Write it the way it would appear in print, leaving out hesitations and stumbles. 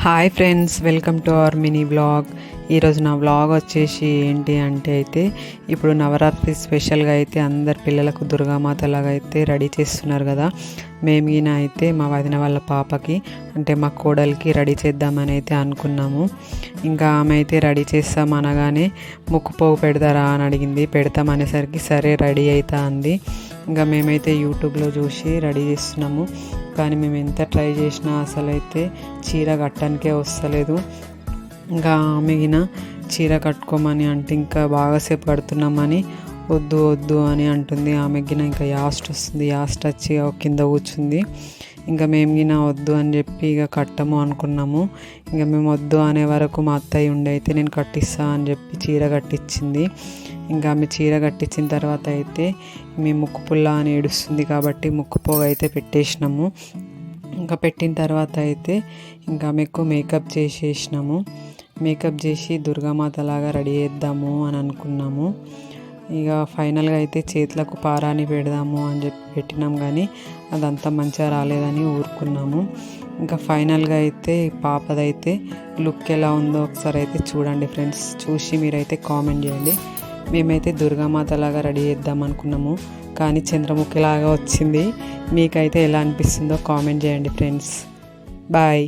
Hi friends, welcome to our mini vlog. ఈరోజు నా vlog వచ్చేసి ఏంటి అంటే అయితే ఇప్పుడు నవరాత్రి స్పెషల్గా అయితే అందరు పిల్లలకు దుర్గామాత లాగా అయితే రెడీ చేస్తున్నారు కదా. మేము ఈయన అయితే మా వదిన వాళ్ళ పాపకి అంటే మా కోడలికి రెడీ చేద్దామని అయితే అనుకున్నాము. ఇంకా ఆమె అయితే రెడీ చేస్తాం అనగానే ముక్కుపోగు పెడతారా అని అడిగింది. పెడతామనేసరికి సరే రెడీ అవుతా అంది. ఇంకా మేమైతే యూట్యూబ్లో చూసి రెడీ చేస్తున్నాము. కానీ మేము ఎంత ట్రై చేసినా అసలు అయితే చీర కట్టడానికే వస్తలేదు. ఇంకా మిగిలిన చీర కట్టుకోమని అంటే ఇంకా బాగాసేపు కడుతున్నామని వద్దు వద్దు అని అంటుంది. ఆమెగిన ఇంకా యాస్ట్ వస్తుంది. యాస్ట్ వచ్చి కింద కూర్చుంది. ఇంకా మేము గిన వద్దు అని చెప్పి ఇక కట్టము అనుకున్నాము. ఇంకా మేము వద్దు అనే వరకు మా అత్తయ్య ఉండి అయితే నేను కట్టిస్తా అని చెప్పి చీర కట్టించింది. ఇంకా ఆమె చీర కట్టించిన తర్వాత అయితే మేము ముక్కు పుల్ల అని ఏడుస్తుంది కాబట్టి ముక్కు పోగ అయితే పెట్టేసినాము. ఇంకా పెట్టిన తర్వాత అయితే ఇంకా ఆమెకు మేకప్ చేసేసినాము. మేకప్ చేసి దుర్గామాత లాగా రెడీ చేద్దాము అని అనుకున్నాము. ఇక ఫైనల్గా అయితే చేతులకు పారాని పెడదాము అని చెప్పి పెట్టినాం, కానీ అదంతా మంచిగా రాలేదని ఊరుకున్నాము. ఇంకా ఫైనల్గా అయితే పాపదైతే లుక్ ఎలా ఉందో ఒకసారి అయితే చూడండి ఫ్రెండ్స్. చూసి మీరైతే కామెంట్ చేయండి. మేమైతే దుర్గామాత లాగా రెడీ చేద్దాం అనుకున్నాము, కానీ చంద్రముఖిలాగా వచ్చింది. మీకైతే ఎలా అనిపిస్తుందో కామెంట్ చేయండి ఫ్రెండ్స్. బాయ్.